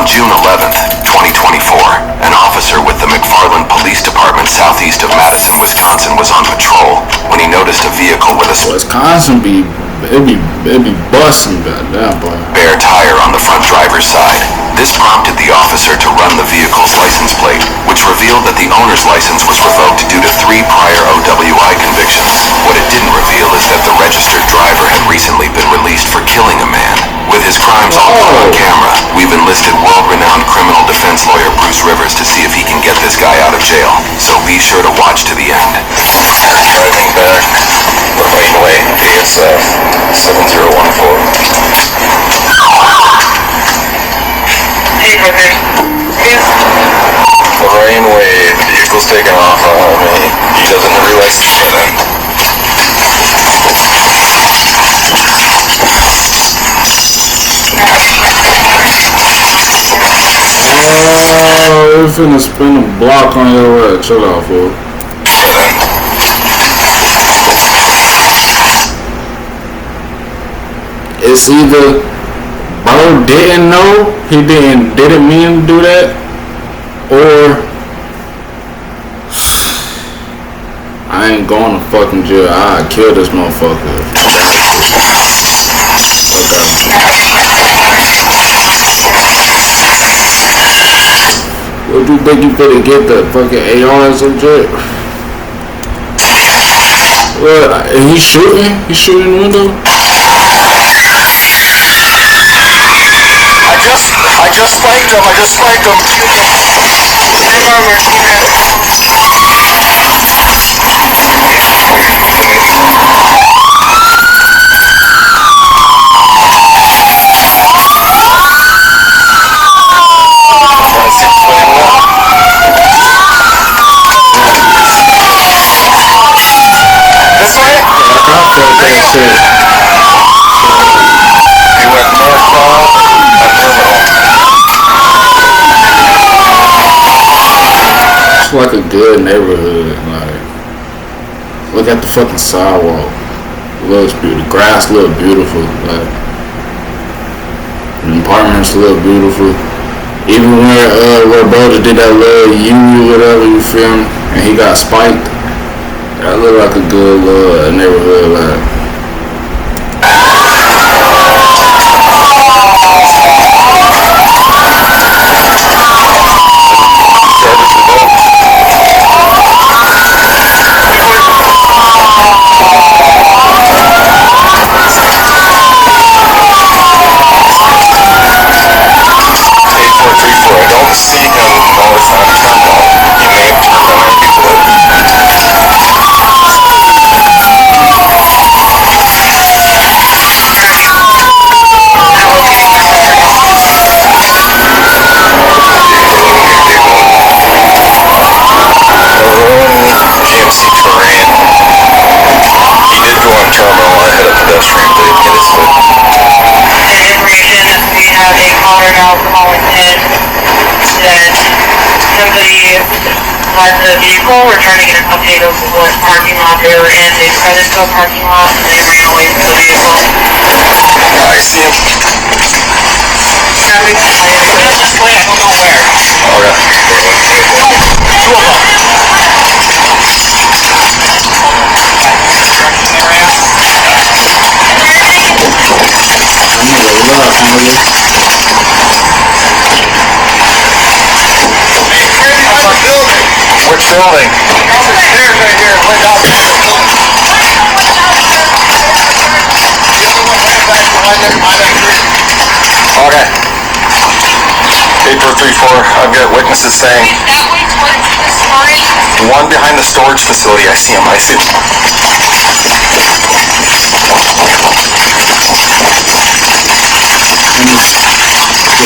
June 11th, 2024, an officer with the McFarland Police Department southeast of Madison, Wisconsin was on patrol when he noticed a vehicle with a Wisconsin it'd be busting, goddamn boy. Spare tire on the front driver's side. This prompted the officer to run the vehicle's license plate, which revealed that the owner's license was revoked due to 3 prior OWI convictions. What it didn't reveal is that the registered driver had recently been released for killing a man. With his crimes all caught on camera, we've enlisted world-renowned criminal defense lawyer Bruce Rivers to see if he can get this guy out of jail. So be sure to watch to the end. Driving back the right way, ASF 7014. Hey, brother. Lorraine Wade, vehicle's taken off on me. He doesn't have your license for that. Oh, we're finna spin a block on your ass. Chill out, fool. It's either bro didn't know, he didn't mean to do that, or I ain't going to fucking jail. I'd kill this motherfucker. What do you think you better get the fucking AR as a jet? What? He's shooting? He's shooting the window? I just spiked him. This way? He went northbound and terminal. It's like a good neighborhood. Like, look at the fucking sidewalk. Looks beautiful. The grass look beautiful. Like, the apartments look beautiful. Even where brother did that little U whatever, you feel me, and he got spiked. That look like a good little neighborhood. Like. The vehicle, we're trying to get an update of what parking lot they were in. They tried to go parking lot and they ran away from the vehicle. I see him. Yeah, we just went nowhere. Which building? There's right here, way down there. Okay. 8434, I've got witnesses saying. That way towards the storage? One behind the storage facility, I see him. The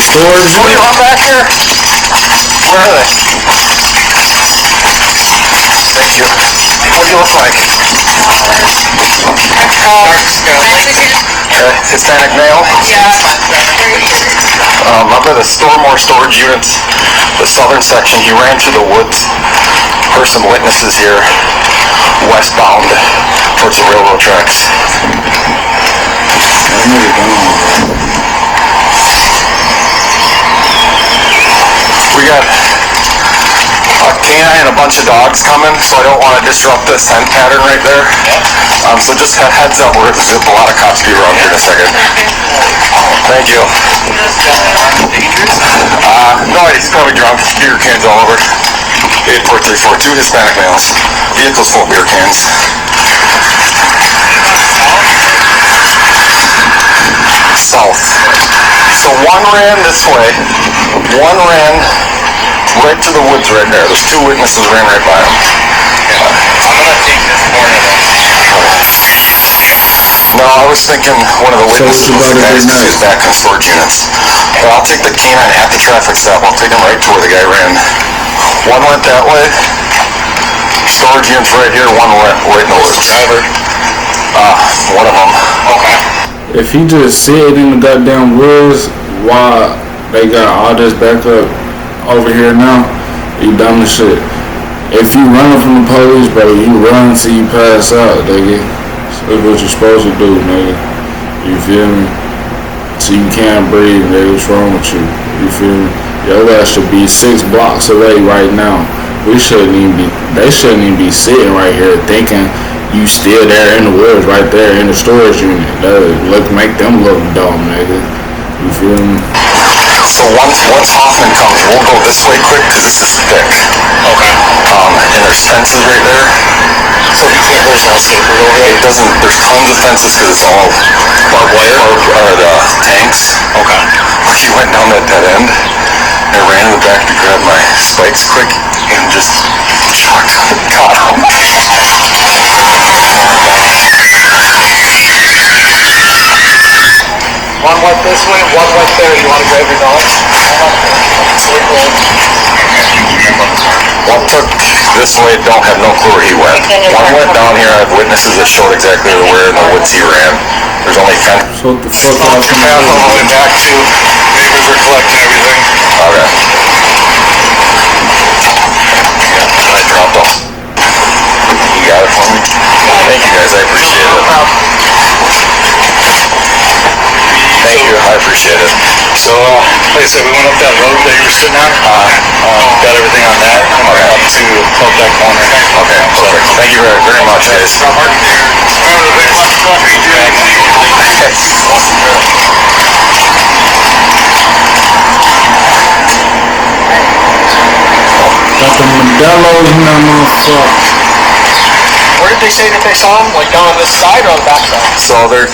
storage? Somebody run back here? Where are they? Thank you. What do you look like? Hispanic male? Yeah. Up at the more storage units, the southern section, he ran through the woods. Heard some witnesses here, westbound towards the railroad tracks. We got a canine and a bunch of dogs coming, so I don't want to disrupt the scent pattern right there. So just heads up, there's a lot of cops be around here in a second. Thank you. No, he's probably drunk. Beer cans all over. 84342, 2 Hispanic males. Vehicles full of beer cans. South. So one ran this way, one ran right to the woods right there. There's 2 witnesses ran right by him. I'm gonna take this corner then. No, I was thinking one of the witnesses was the guys because he was back in storage units. But I'll take the canine at the traffic stop. I'll take him right to where the guy ran. One went that way. Storage units right here. One went right in the woods. Driver. One of them. Okay. If he just sit in the goddamn woods while they got all this backup over here now, you dumb as shit. If you running from the police, bro, you run until you pass out, nigga. That's what you're supposed to do, nigga. You feel me? So you can't breathe, nigga. What's wrong with you? You feel me? Your ass should be 6 blocks away right now. They shouldn't even be sitting right here thinking you still there in the woods right there in the storage unit. That would make them look dumb, nigga. You feel me? So once Hoffman comes, we'll go this way quick because this is thick. Okay. And there's fences right there. So you think there's no safer over there? It doesn't, there's tons of fences because it's all barbed wire or the tanks. Okay. He went down that dead end and I ran in the back to grab my spikes quick and just got him. One went this way, one went there. You want to grab your dog? One took this way, don't have no clue where he went. One went down here, I have witnesses that showed exactly where in the woods he ran. There's only fence. So what the fuck off from Path all the way back to neighbors are collecting everything. Okay. I dropped him. You got it for me? Thank you guys, I appreciate it. Thank you, I appreciate it. So, like I said, we went up that road that you were sitting on. Got everything on that. And we're up to that corner. Okay, perfect. Thank you very much, guys. Got the Modelo's in that motherfucker. Where did they say that they saw him? Like down on this side or on the back side? So they're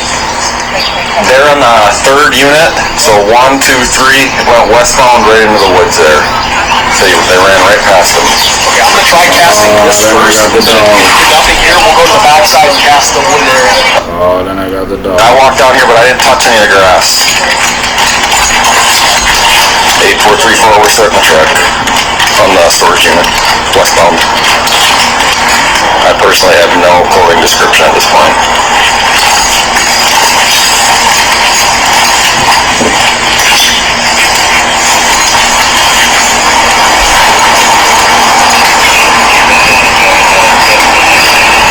in the 3rd unit. So 1, 2, 3 went westbound right into the woods there. They ran right past them. Okay, I'm gonna try casting this first. Nothing here. We'll go to the back side and cast the wood area. Oh, then I got the dog. I walked down here, but I didn't touch any of the grass. 8434, we're starting the truck from the storage unit, westbound. I personally have no clothing description at this point.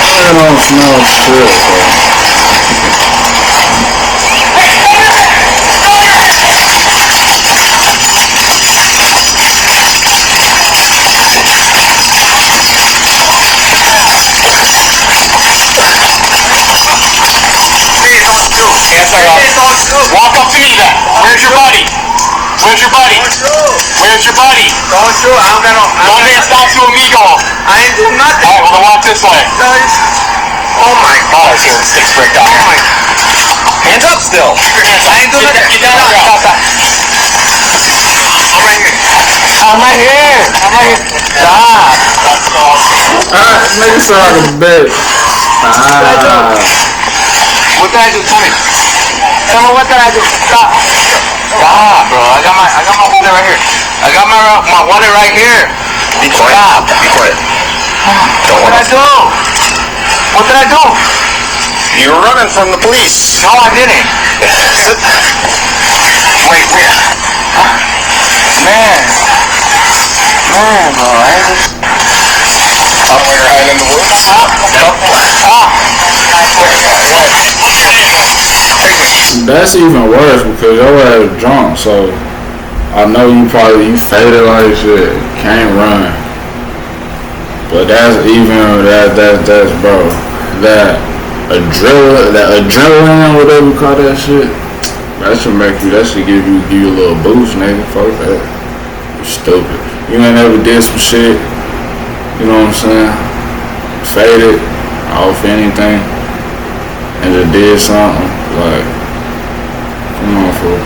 I don't smell shit, bro. Walk up to me then. Where's your buddy? Where's your buddy? Where's your buddy? Don't shoot. I don't got no. Donde está su amigo? I ain't do nothing. Alright, well then walk this way. Oh my Oh, I see the sticks break down. Oh my. Hands up still. I ain't do nothing. Get down. I'm right here. I'm right here. I'm right here. Stop. Nigga sound like a bitch. What did I do? Tell me. Tell me what did I do? Stop. Stop, bro. I got my water right here. I got my water right here. Be quiet. Stop. Be quiet. Don't What want did I do? What did I do? You were running from the police. No, I didn't. Wait. Man, bro. Up where you're hiding in the woods? That's even worse because your ass drunk, so I know you faded like shit, can't run. But that's bro. That adrenaline, whatever you call that shit, that should give you a little boost, nigga. Fuck that. You stupid. You ain't never did some shit, you know what I'm saying? Faded off anything and just did something, like, come on, fool.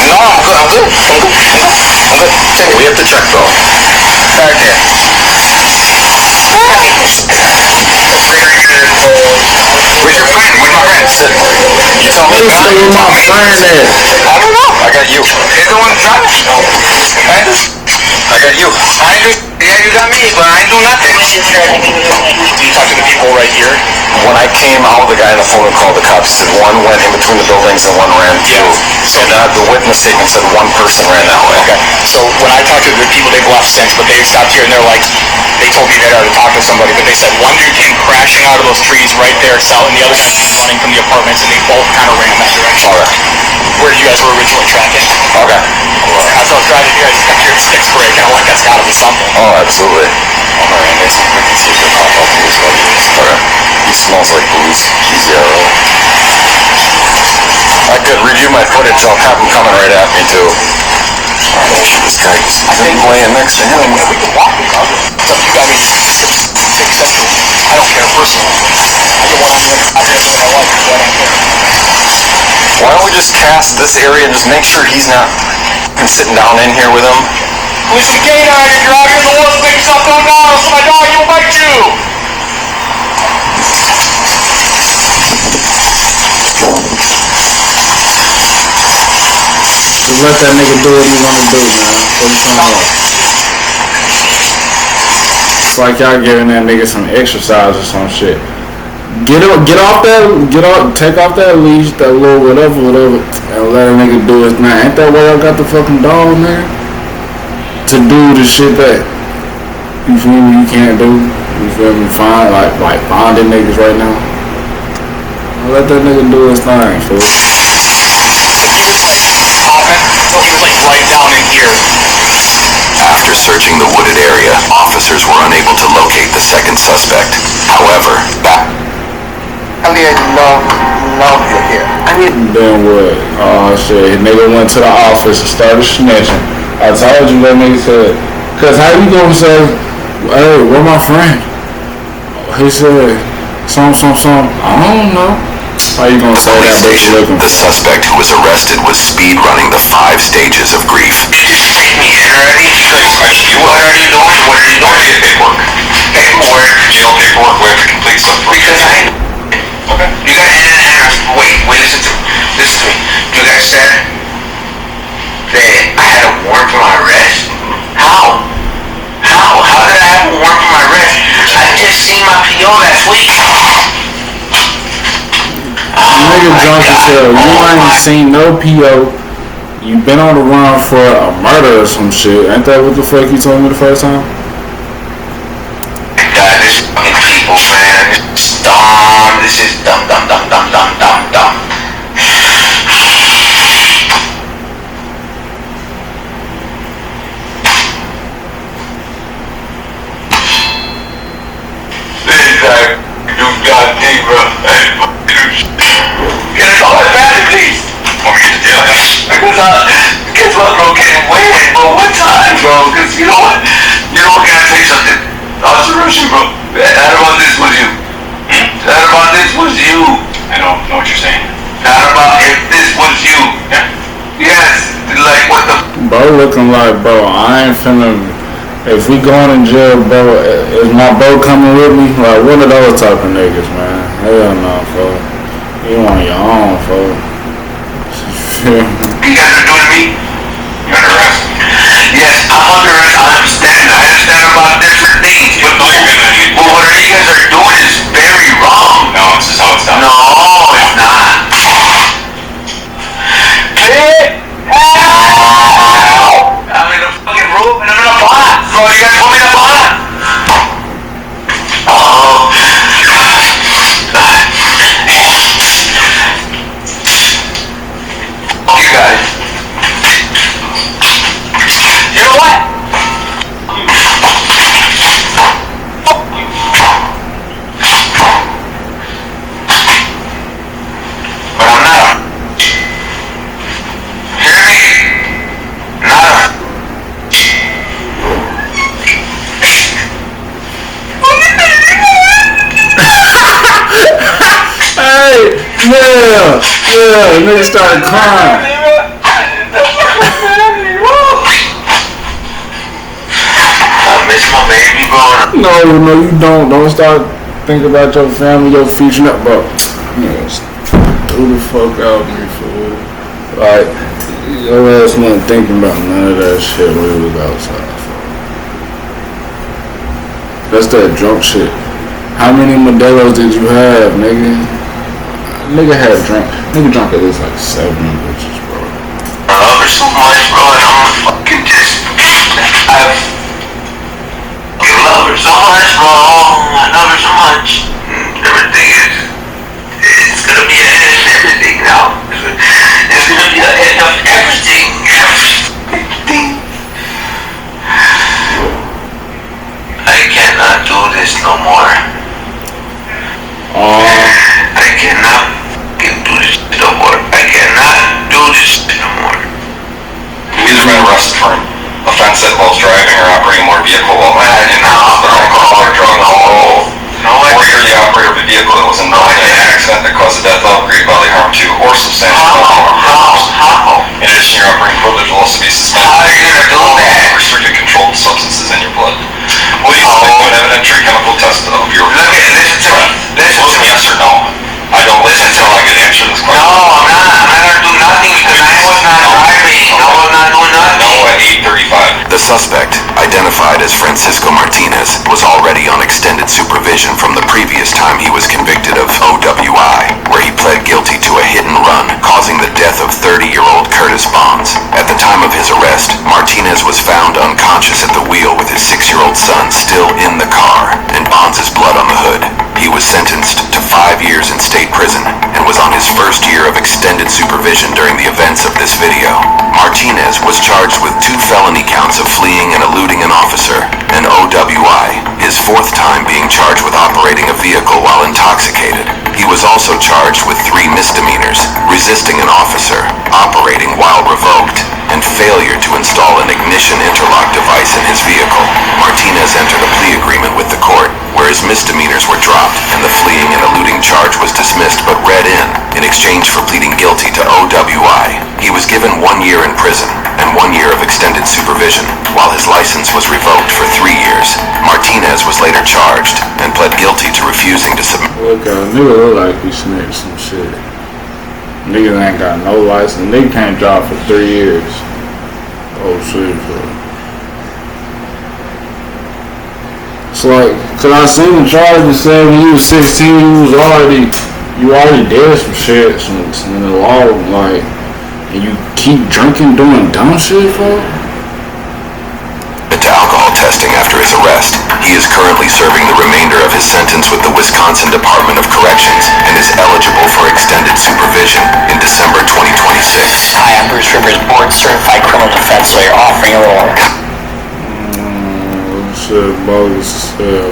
No, I'm good. We have to check though. Right there. Where's your friend? Where's my friend? Sit. You tell me. Where my friend at? I don't know. I got you. He's the one driving. Right? I got you. Yeah, you got me, but I ain't do nothing. Do you talk to the people right here? When I came out, the guy on the phone called the cops. He said one went in between the buildings and one ran through. So the witness statement said one person ran that way. Okay. So when I talked to the people, they've left since, but they stopped here and they're like, they told me they'd already talked to somebody, but they said one dude came crashing out of those trees right there, and the other guy came running from the apartments, and they both kind of ran that direction. Okay. Where you guys were originally tracking. Okay. As I was driving here, I just kept hearing sticks break, and I'm like, that's gotta be something. Oh, absolutely. All right, I can see if they'll pop up to his buddies. Okay. He smells like booze. He's yellow. I could review my footage. I'll have him coming right at me too. This guy's laying next to him. We can walk it, dog. So you got me. I don't care personally. I can do what I want to do. I don't care. Why don't we just cast this area and just make sure he's not sitting down in here with him? Who's the canine? If you're out here in the woods, make yourself known now. So my dog, he'll bite you. Just let that nigga do what he wanna do, man. What you talking about? It's like y'all giving that nigga some exercise or some shit. Take off that leash, that little whatever, and let a nigga do his thing. Ain't that why y'all got the fucking dog, man? To do the shit that you feel me you can't do. You feel me? Find like finding niggas right now. Let that nigga do his thing, fool. He was like right down in here. After searching the wooded area, officers were unable to locate the second suspect. However, How do you know you're here? Then what? Oh shit, nigga went to the office and started snitching. I told you that nigga said, cause how you gonna say, hey, where my friend? He said, some, I don't know. How you gonna say that bitch looking the for? suspect who was arrested was speed running the 5 stages of grief. Take me in already? What are you doing? What are you doing? Paperwork. Paperwork? Jail paperwork. We have to complete something. Because Okay. you guys, wait, listen to me. You guys said that I had a warrant for my arrest? How did I have a warrant for my arrest? I just seen my PO last week. Nigga drunk as hell. You ain't seen no PO. You been on the run for a murder or some shit. Ain't that what the fuck you told me the first time? God, this fucking people, man. This is dumb. This is dumb. This guy, you got me, bro. Get it all back, please. Want me to get the jail? Because my bro can't wait, bro. What time, bro? Because you know what? Can I tell you something? I'll rush you, bro. Not about this was you. Not about this was you. I don't know what you're saying. Not about if this was you. Yeah. Yes, like what the Bro looking like, bro, I ain't finna, if we going in jail, bro, is my bro coming with me? Like, one of those type of niggas, man. Hell no, folks. You on your own, folks. you guys are doing to me? You're under arrest. Yes, I'm under arrest. I understand about different things. But No, you're gonna need. what you guys are doing is very wrong. No, this is how it's done. No, it's not. I'm in a fucking room and I'm in a box. Bro, you guys put me in a box. Oh. Yeah, nigga started crying. I miss my baby, bro. No, you don't. Don't start thinking about your family, your future, bro. Who the fuck out me, fool? Like, your ass wasn't thinking about none of that shit when we was outside. That's that drunk shit. How many Modelo's did you have, nigga? Nigga had drunk. Nigga drunk at least like 7 bitches, bro. I love her so much, bro, and I'm fucking just... I love her so much, bro. I love her so much. Everything is... It's gonna be an end of everything now. It's gonna be an end of everything. Everything. I cannot do this no more. I cannot do this no more. I cannot do this no more. You've either been arrested for an offense that involves driving or operating a motor vehicle while in alcohol or drug alcohol. Or you're the operator of a vehicle that was involved in an accident that caused the death of, great bodily harm to, or substantial harm. How? In addition, your operating privilege will also be suspended. How are you gonna do that? Restricted controlled substances in your blood. Will you submit to an evidentiary chemical test of your... Listen to me. Listen to me. Yes or no? I don't listen until I can answer this question. No, I'm not gonna do nothing because I was not driving. I was not doing nothing. No at 8:35. The suspect, identified as Francisco Martinez, was already on extended supervision from the previous time he was convicted of OWI, where he pled guilty to a hit and run, causing the death of 30-year-old Curtis Bonds. At the time of his arrest, Martinez was found unconscious at the wheel with his 6-year-old son still in the car, and Bonds' blood on the hood. He was sentenced to 5 years in state prison and was on his first year of extended supervision during the events of this video. Martinez was charged with 2 felony counts of fleeing and eluding an officer, and OWI, his 4th time being charged with operating a vehicle while intoxicated. He was also charged with 3 misdemeanors: resisting an officer, operating while revoked, and failure to install an ignition interlock device in his vehicle. Martinez entered a plea agreement with the court, where his misdemeanors were dropped and the fleeing and eluding charge was dismissed but read in exchange for pleading guilty to OWI. He was given 1 year in prison and 1 year of extended supervision, while his license was revoked for 3 years. Martinez was later charged and pled guilty to refusing to submit. Look, nigga look like he snitched some shit. Niggas ain't got no license. Nigga can't drive for 3 years. Oh shit, bro. It's like, cause I seen the charge and said when you was 16, you already did some shit, some in the law, like, and you keep drinking, doing dumb shit, bro. To alcohol testing after his arrest. He is currently serving the remainder of his sentence with the Wisconsin Department of Corrections and is eligible for extended supervision in December 2026. Hi, I'm Bruce Rivers, board certified criminal defense lawyer, offering a little Shit bogus as hell,